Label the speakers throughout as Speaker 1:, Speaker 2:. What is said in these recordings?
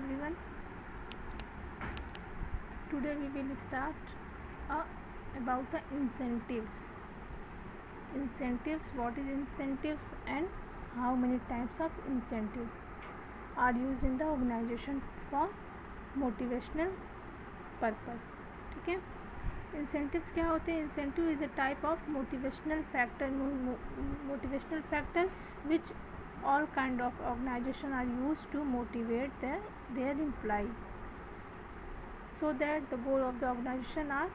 Speaker 1: everyone. Today we will start about the incentives. What is incentives and how many types of incentives are used in the organization for motivational purpose. ठीक है, incentives क्या होते हैं? Incentive is a type of motivational factor which all kind of organization are used to motivate their employee so that the goal of the organization are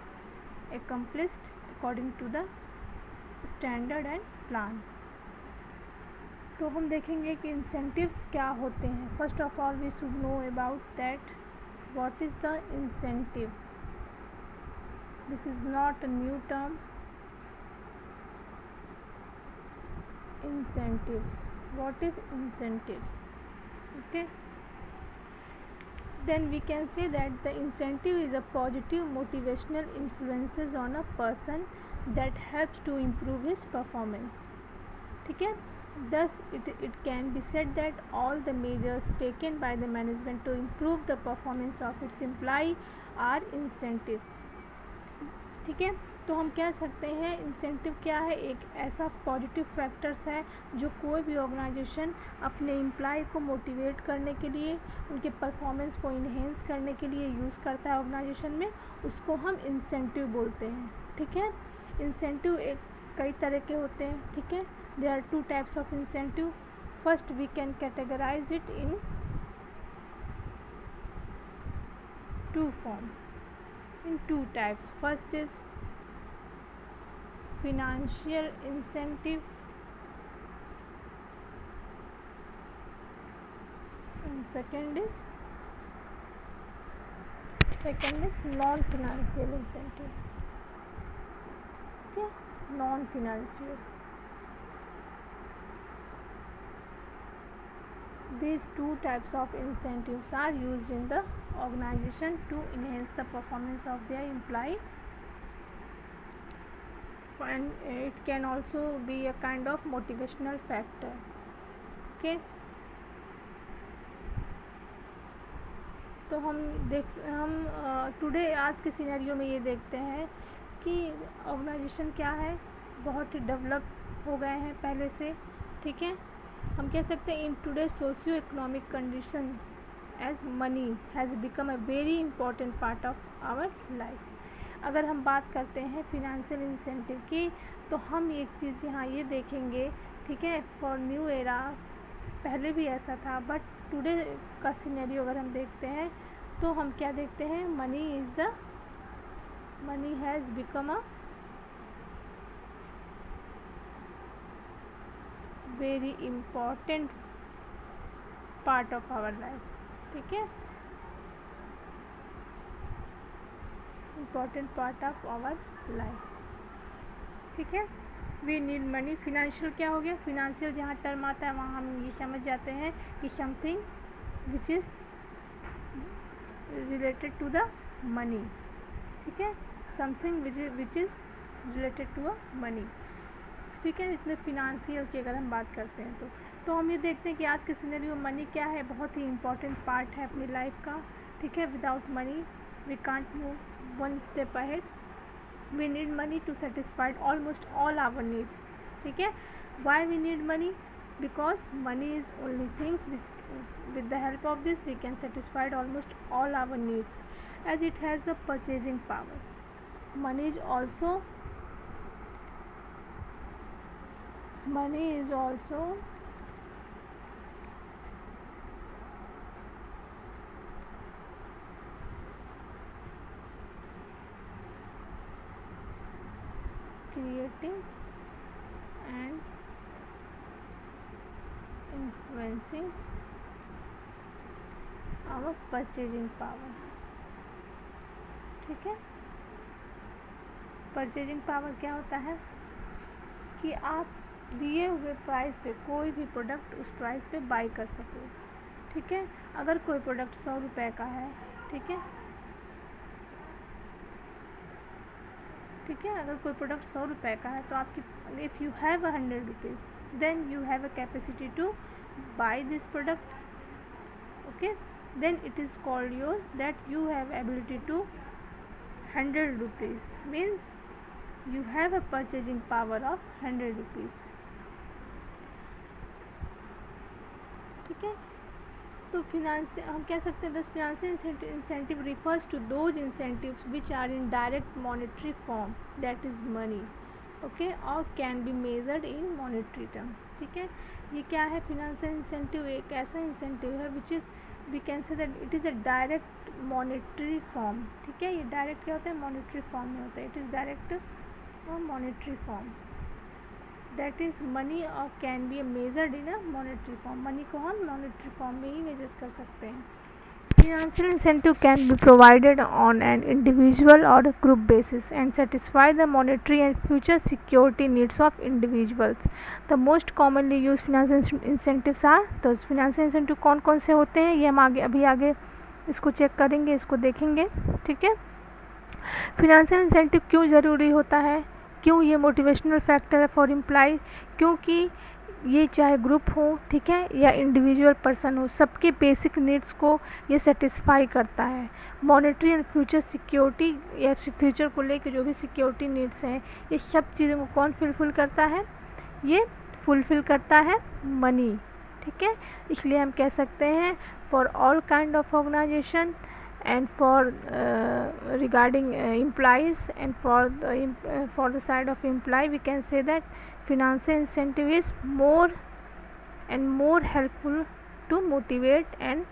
Speaker 1: accomplished according to the standard and plan. तो हम देखेंगे कि incentives क्या होते हैं. First of all we should know about that what is the incentives. This is not a new term. Incentives. What is incentives? Okay, then we can say that the incentive is a positive motivational influences on a person that helps to improve his performance. ठीक है, thus it can be said that all the measures taken by the management to improve the performance of its employee are incentives. ठीक है, तो हम कह सकते हैं incentive क्या है? एक ऐसा पॉजिटिव फैक्टर्स है जो कोई भी ऑर्गेनाइजेशन अपने एम्प्लॉय को मोटिवेट करने के लिए, उनके परफॉर्मेंस को इन्हेंस करने के लिए यूज़ करता है ऑर्गेनाइजेशन में, उसको हम इंसेंटिव बोलते हैं. ठीक है, इंसेंटिव एक कई तरह के होते हैं. ठीक है, there are 2 types of incentive. First we can categorize it in 2 forms, in 2 types. First is financial incentive and second is non-financial incentive. Okay, non-financial. These 2 types of incentives are used in the organization to enhance the performance of their employee, and it can also be a kind of motivational factor. Okay, तो हम today आज के scenario में ये देखते हैं कि organisation क्या है, बहुत ही डेवलप हो गए हैं पहले से. ठीक है, हम कह सकते हैं in today socio economic condition as money has become a very important part of our life. अगर हम बात करते हैं फिनेंशियल इंसेंटिव की, तो हम एक चीज़ यहाँ ये देखेंगे. ठीक है, फॉर न्यू एरा पहले भी ऐसा था, बट टुडे का सिनेरियो अगर हम देखते हैं तो हम क्या देखते हैं? Money has become a very important part of our life. ठीक है, important part of our life. ठीक है, वी नीड मनी. फिनेंशियल क्या हो गया? फिनेंशियल जहाँ टर्म आता है वहाँ हम ये समझ जाते हैं कि something which is related to the money. ठीक है, something which is related to a money. ठीक है, इसमें फिनेंशियल की अगर हम बात करते हैं तो हम ये देखते हैं कि आज के सिनेरियो मनी क्या है? बहुत ही इम्पॉर्टेंट पार्ट है अपनी लाइफ का. ठीक है, without money we can't move one step ahead. We need money to satisfy almost all our needs. ठीक है, why we need money? Because money is only things which with the help of this we can satisfy almost all our needs, as it has the purchasing power. Money is also creating and influencing our purchasing power. ठीक है, purchasing power क्या होता है कि आप दिए हुए price पे कोई भी प्रोडक्ट उस प्राइस पे बाई कर सको. ठीक है, अगर कोई प्रोडक्ट 100 रुपये का है, ठीक है, अगर कोई प्रोडक्ट 100 रुपये का है तो आपकी if you have 100 rupees then you have a capacity to buy this product. Okay, then it is called your that you have ability to 100 rupees, means you have a purchasing power of 100 rupees. ठीक है, तो finance हम कह सकते हैं thus financial incentive refers to those incentives which are in direct monetary form, that is money, okay, और can be measured in monetary terms. ठीक है, ये क्या है, फिनेंशियल इंसेंटिव एक ऐसा इंसेंटिव है which is we can say that it is a direct monetary form. ठीक है, ये डायरेक्ट क्या होता है, मॉनेटरी फॉर्म में होता है. It is direct monetary form, that is money और can be measured in a monetary form. Money को हम मॉनेटरी फॉर्म में ही मेजर कर सकते हैं. Financial incentive can be provided on an individual or a group basis and satisfy the monetary and future security needs of individuals. The most commonly used financial incentives are, तो financial incentive कौन कौन से होते हैं ये हम अभी आगे इसको चेक करेंगे, इसको देखेंगे. ठीक है, फिनेंशियल इंसेंटिव क्यों ज़रूरी होता है, क्यों ये मोटिवेशनल फैक्टर है फॉर एम्प्लॉय, क्योंकि ये चाहे ग्रुप हो, ठीक है, या इंडिविजुअल पर्सन हो, सबके बेसिक नीड्स को ये सेटिस्फाई करता है. मॉनेटरी एंड फ्यूचर सिक्योरिटी या फ्यूचर को लेकर जो भी सिक्योरिटी नीड्स हैं, ये सब चीज़ों को कौन फुलफिल करता है, ये फुलफिल करता है मनी. ठीक है, इसलिए हम कह सकते हैं for all kind of organization and regarding employees and for the side of employee we can say that financial incentive is more and more helpful to motivate and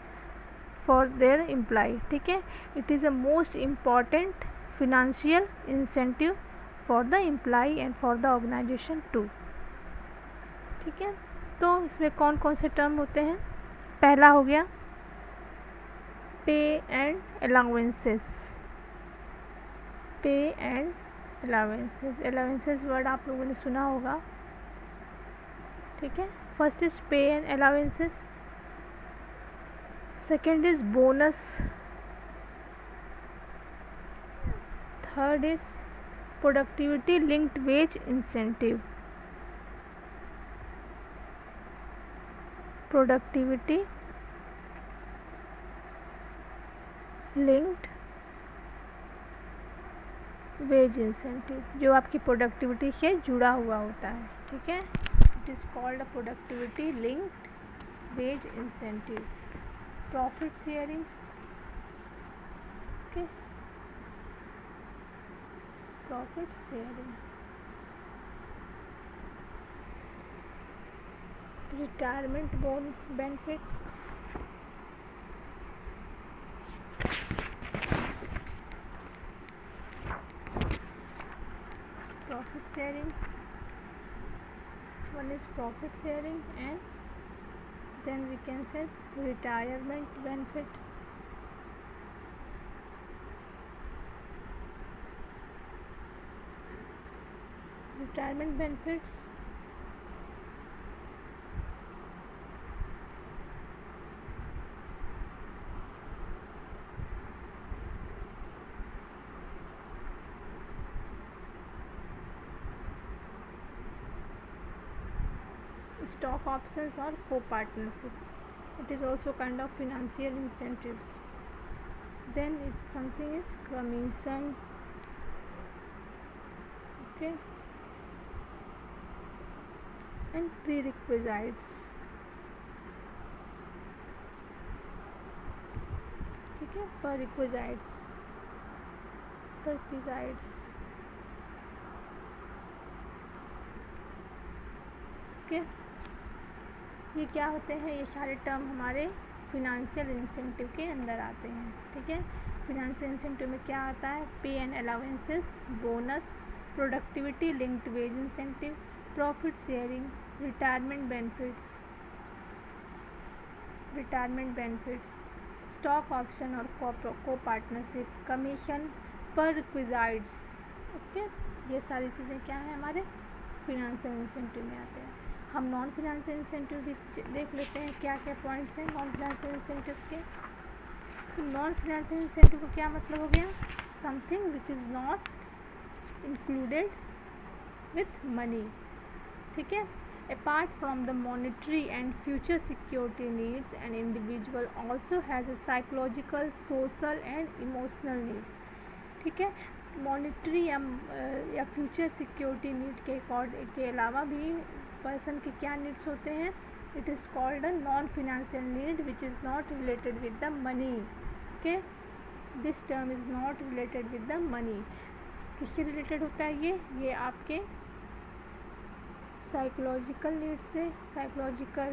Speaker 1: for their employee. ठीक है, it is a most important financial incentive for the employee and for the organization too. ठीक है, तो इसमें कौन कौन से term होते हैं, पहला हो गया pay and allowances. Pay and allowances, allowances word आप लोगों ने सुना होगा. ठीक है, first is pay and allowances, second is bonus, third is productivity linked wage incentive, productivity linked wage incentive, जो आपकी प्रोडक्टिविटी से जुड़ा हुआ होता है. ठीक है, it is called a productivity linked wage incentive. Profit sharing, okay, profit sharing, retirement benefits, profit sharing, one is profit sharing and then we can say retirement benefit, retirement benefits, stock options or co-partnership. It is also kind of financial incentives. Then something is commission, okay, and prerequisites. ठीक है, prerequisites, okay. ये क्या होते हैं, ये सारे term हमारे financial incentive के अंदर आते हैं. ठीक है, फिनेंशियल इंसेंटिव में क्या आता है, pay and allowances, bonus, productivity linked wage incentive, profit sharing, retirement benefits, stock option और co partnership, commission, perquisites. Okay, ये सारी चीज़ें क्या हैं, हमारे फिनेंशियल इंसेंटिव में आते हैं. हम नॉन फिनेंशियल इंसेंटिव भी देख लेते हैं, क्या क्या पॉइंट्स हैं नॉन फिनेंशियल इंसेंटिव्स के. तो नॉन फिनेंशियल इंसेंटिव का क्या मतलब हो गया, something which is not included with money. ठीक है, Apart from the monetary and future security needs, an individual also has a psychological, social and emotional needs. ठीक है, मॉनेटरी या फ्यूचर सिक्योरिटी नीड के अलावा भी पर्सन के क्या नीड्स होते हैं? It is called a non financial need which is not related with the money. Okay, this term is not related with the money. किससे रिलेटेड होता है ये आपके साइकोलॉजिकल नीड से, psychological,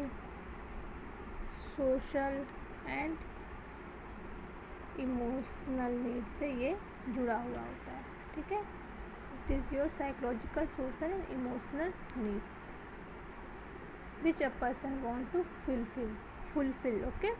Speaker 1: social and emotional need से ये जुड़ा हुआ होता है. ठीक है, it is your psychological, social and emotional needs which a person want to fulfil. Okay,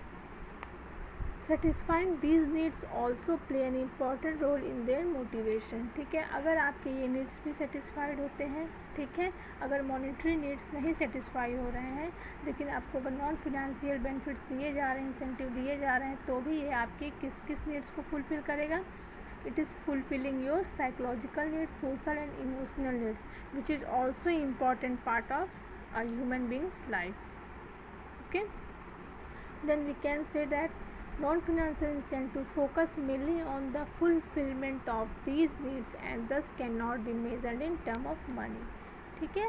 Speaker 1: satisfying these needs also play an important role in their motivation. ठीक है, अगर आपके ये नीड्स भी सेटिस्फाइड होते हैं, ठीक है, अगर मॉनेटरी नीड्स नहीं सेटिस्फाई हो रहे हैं लेकिन आपको अगर नॉन फिनेंशियल बेनिफिट्स दिए जा रहे हैं, इंसेंटिव दिए जा रहे हैं, तो भी ये आपके किस नीड्स को फुलफिल करेगा? It is fulfilling your psychological needs, social and emotional needs which is also important part of a human beings life. Okay, then we can say that non-financial incentive focus mainly on the fulfillment of these needs and thus cannot be measured in term of money. ठीक है,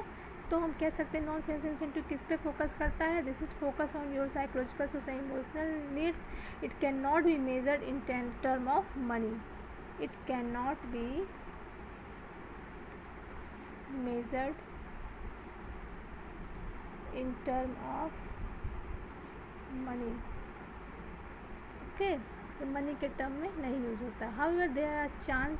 Speaker 1: तो हम कह सकते हैं non financial incentive किस पे focus करता है? This is focus on your psychological, social, emotional needs. It can not be measured in term of money. It can not be measured in term of money. Okay, तो money के term में नहीं use होता. However there are chance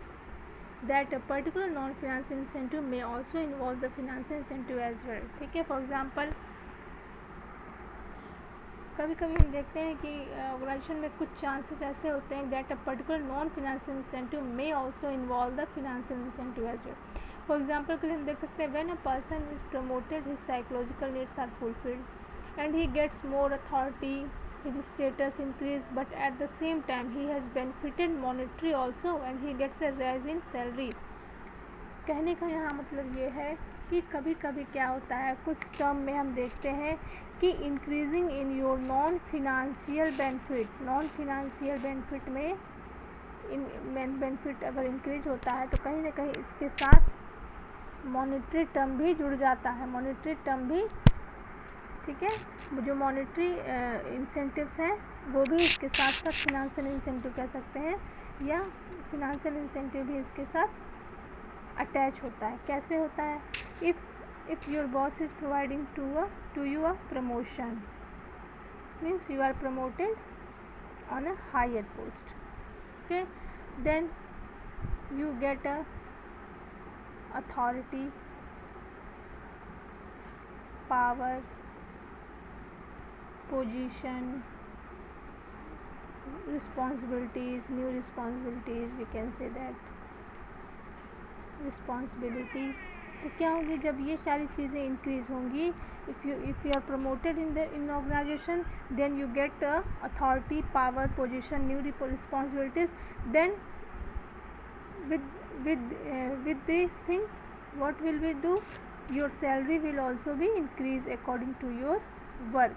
Speaker 1: that a particular non financial incentive में also involve the financial incentive as well. ठीक है, for example कभी कभी हम देखते हैं कि ऑर्गेनाइजेशन में कुछ चांसेस ऐसे होते हैं that a particular non financial incentive में also involve the financial incentive as well. For example के लिए हम देख सकते हैं when a person is promoted his psychological needs are fulfilled and he gets more authority, his status increase, but at the same time he has benefited monetary also and he gets a rise in salary. कहने का यहाँ मतलब ये है कि कभी कभी क्या होता है, कुछ टर्म में हम देखते हैं कि increasing in your non financial benefit, non financial benefit में बेनिफिट अगर इंक्रीज होता है तो कहीं ना कहीं इसके साथ मॉनेटरी टर्म भी जुड़ जाता है. मॉनेटरी टर्म भी, ठीक है, जो मॉनेटरी इंसेंटिव्स हैं वो भी इसके साथ साथ फिनेंशियल इंसेंटिव कह सकते हैं, या फिनेंशियल इंसेंटिव भी इसके साथ अटैच होता है. कैसे होता है? If your boss is providing to you a promotion, means you are promoted on a higher post. Okay, then you get a authority, power, position, responsibilities, new responsibilities, we can say that responsibility. तो क्या होगी जब ये सारी चीज़ें increase होंगी? If you are promoted in organization, then you get authority, power, position, new responsibilities. Then with these things what will we do? Your salary will also be increased according to your work.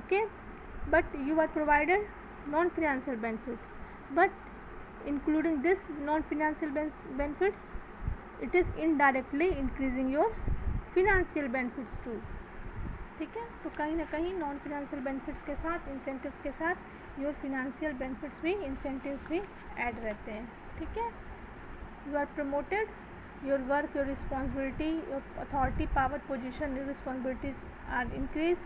Speaker 1: Okay, but you are provided non-financial benefits, but including this non-financial benefits it is indirectly increasing your financial benefits too. ठीक है, तो कहीं ना कहीं non financial benefits के साथ, incentives के साथ योर फिनेंशियल बेनिफिट्स भी, इंसेंटिव्स भी ऐड रहते हैं. ठीक है, you are promoted, your work, your responsibility, your authority, power, position, new responsibilities are increase.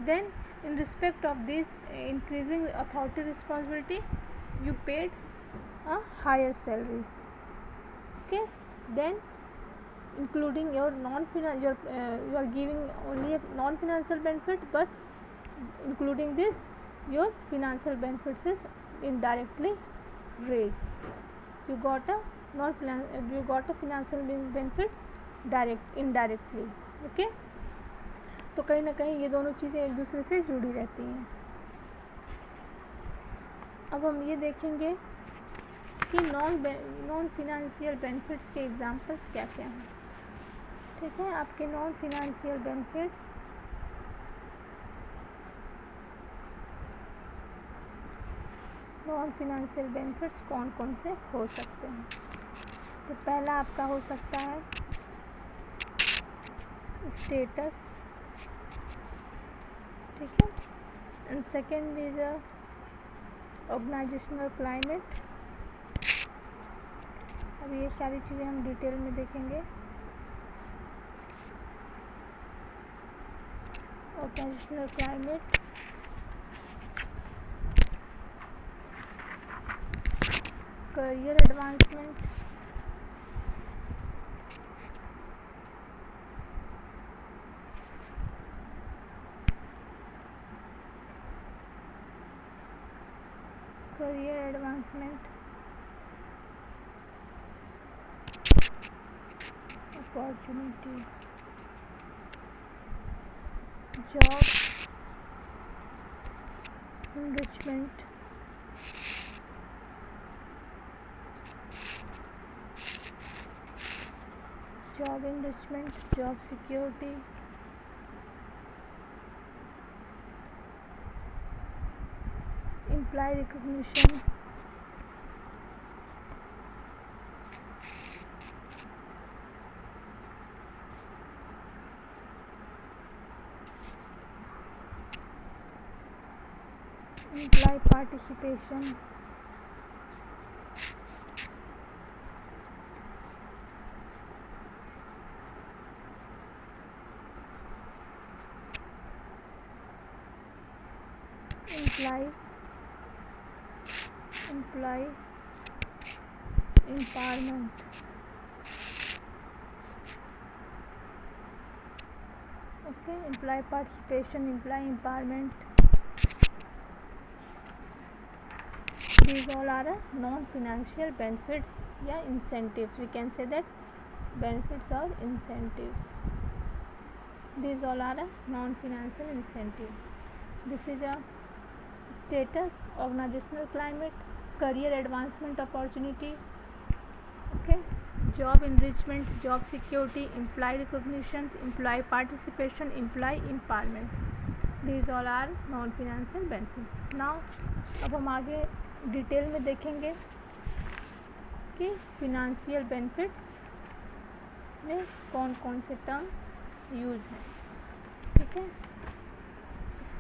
Speaker 1: Then in respect of this increasing authority responsibility you paid a higher salary. Okay, then including your you are giving only a non financial benefit, but including this your financial benefits is indirectly raised. You got a financial benefits indirectly. Okay, तो कहीं ना कहीं ये दोनों चीज़ें एक दूसरे से जुड़ी रहती हैं. अब हम ये देखेंगे कि नॉन फिनेंशियल बेनिफिट्स के एग्जांपल्स क्या क्या हैं. ठीक है, आपके non financial benefits. Non financial benefits कौन कौन से हो सकते हैं? तो पहला आपका हो सकता है स्टेटस, ठीक है, and second is organizational climate. अब ये सारी चीज़ें हम डिटेल में देखेंगे। Organizational climate, career advancement, career advancement, opportunity, job enrichment, job security, employee recognition, employee participation, employee empowerment, okay, employee participation, employee empowerment, these all are non-financial benefits या incentives. We can say that benefits or incentives. These all are non-financial incentive. This is a status, organizational climate, career advancement opportunity, okay, job enrichment, job security, employee recognition, employee participation, employee empowerment. These all are non-financial benefits. Now अब हम आगे detail में देखेंगे कि financial benefits में कौन कौन से टर्म यूज हैं, ठीक है।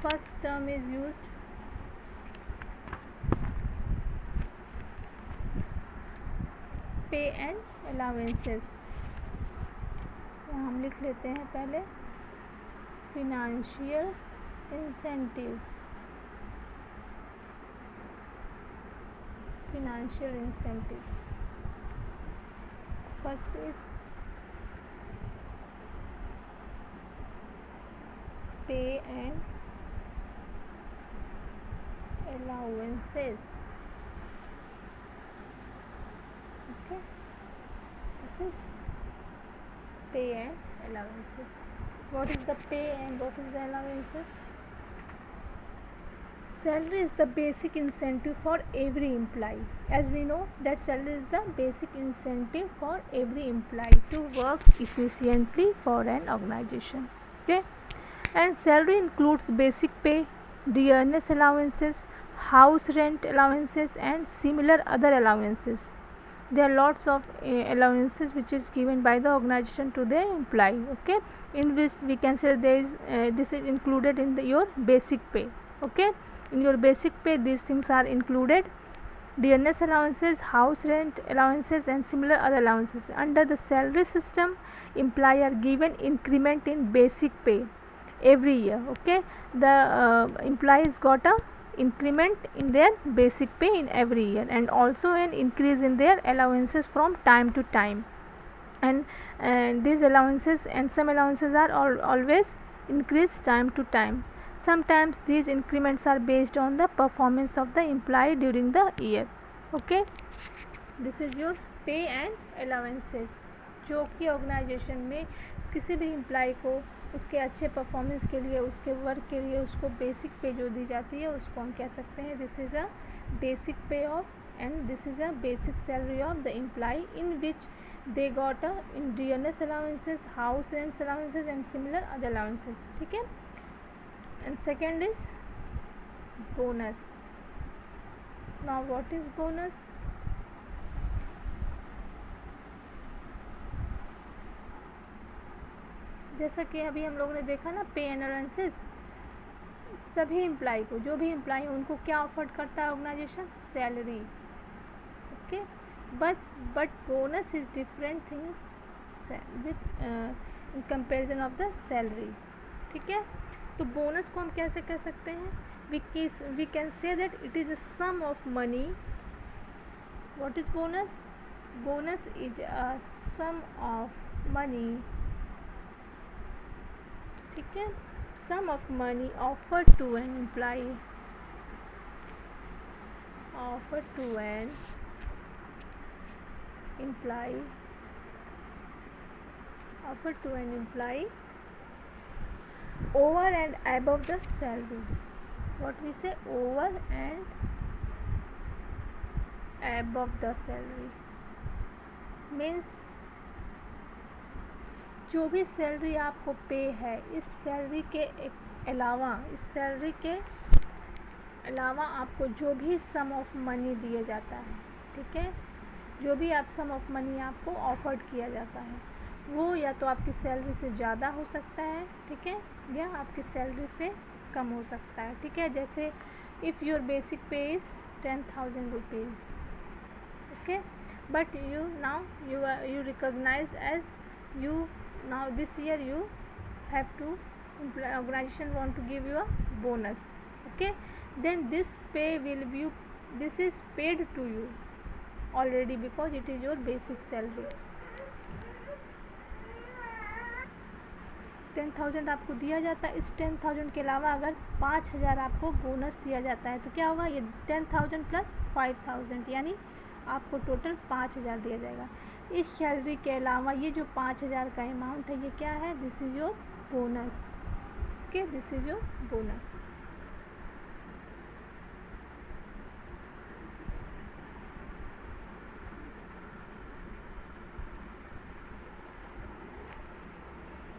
Speaker 1: फर्स्ट टर्म इज यूज्ड पे एंड अलाउंसेस। हम लिख लेते हैं पहले financial incentives, financial incentives. First is pay and allowances, okay, this is pay and allowances. What is the pay and what is the allowances? Salary is the basic incentive for every employee. As we know that salary is the basic incentive for every employee to work efficiently for an organization. Okay, and salary includes basic pay, dearness allowances, house rent allowances, and similar other allowances. There are lots of allowances which is given by the organization to the employee. Okay, in which we can say there is this is included in your basic pay. Okay. In your basic pay, these things are included: dearness allowances, house rent allowances, and similar other allowances. Under the salary system, employees are given increment in basic pay every year. Okay, the employees got a increment in their basic pay in every year, and also an increase in their allowances from time to time. And these allowances and some allowances are always increased time to time. Sometimes these increments are based on the performance of the employee during the year. Okay, this is your pay and allowances, जो कि organisation में किसी भी employ को उसके अच्छे performance के लिए, उसके वर्क के लिए उसको बेसिक पे जो दी जाती है उसको हम कह सकते हैं this is a basic pay off, and this is a basic salary of the employ in which they got a Indians allowances, house rents allowances and similar other allowances, ठीक है। And second is bonus. Now what is bonus? जैसा कि अभी हम लोगों ने देखा ना, पे एंड अलाउंसेस, सभी एम्प्लॉय को, जो भी एम्प्लॉय उनको क्या ऑफर करता है organization? Salary, okay. But bonus is different things with in comparison of the salary, ठीक है। तो बोनस को हम कैसे कह सकते हैं? We can say that it is a sum of money. What is bonus? Bonus is a sum of money, ठीक है, sum of money offered to an employee, offered to an employee, offered to an employee over and above the salary. What we say? Over and above the salary means जो भी salary आपको पे है, इस salary के अलावा, इस salary के अलावा आपको जो भी सम ऑफ मनी दिया जाता है, ठीक है, जो भी आप सम ऑफ मनी आपको ऑफर्ड किया जाता है, वो या तो आपकी सैलरी से ज़्यादा हो सकता है, ठीक है, या आपकी सैलरी से कम हो सकता है, ठीक है। जैसे इफ़ योर बेसिक पे is 10,000 rupees, okay, but you now you recognize as you now this year you have to, organization want to give you a bonus, okay, then this pay will be, this is paid to you already because it is your basic salary. 10,000 आपको दिया जाता है, इस 10,000 के अलावा अगर 5,000 आपको bonus दिया जाता है तो क्या होगा? ये 10,000 प्लस 5,000 यानी आपको टोटल 5,000 दिया जाएगा। इस सैलरी के अलावा ये जो 5,000 का अमाउंट है, ये क्या है? This is your bonus, okay, this is your bonus.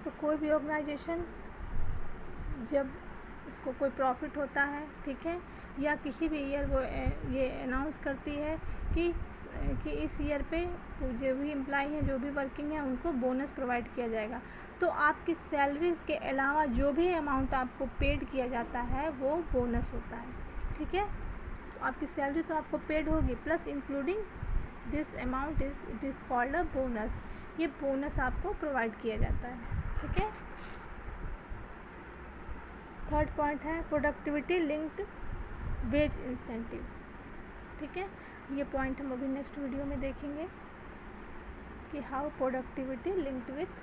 Speaker 1: तो कोई भी ऑर्गेनाइजेशन जब उसको कोई प्रॉफिट होता है, ठीक है, या किसी भी ईयर वो ये अनाउंस करती है कि इस ईयर पे जो भी एम्प्लॉय हैं, जो भी वर्किंग है, उनको बोनस प्रोवाइड किया जाएगा, तो आपकी सैलरी के अलावा जो भी अमाउंट आपको पेड किया जाता है वो बोनस होता है, ठीक है। तो आपकी सैलरी तो आपको पेड होगी, plus including this amount it is called a bonus. ये बोनस आपको प्रोवाइड किया जाता है, ठीक है। थर्ड पॉइंट है प्रोडक्टिविटी लिंक्ड वेज इंसेंटिव, ठीक है। ये पॉइंट हम अभी नेक्स्ट वीडियो में देखेंगे कि हाउ प्रोडक्टिविटी लिंक्ड विथ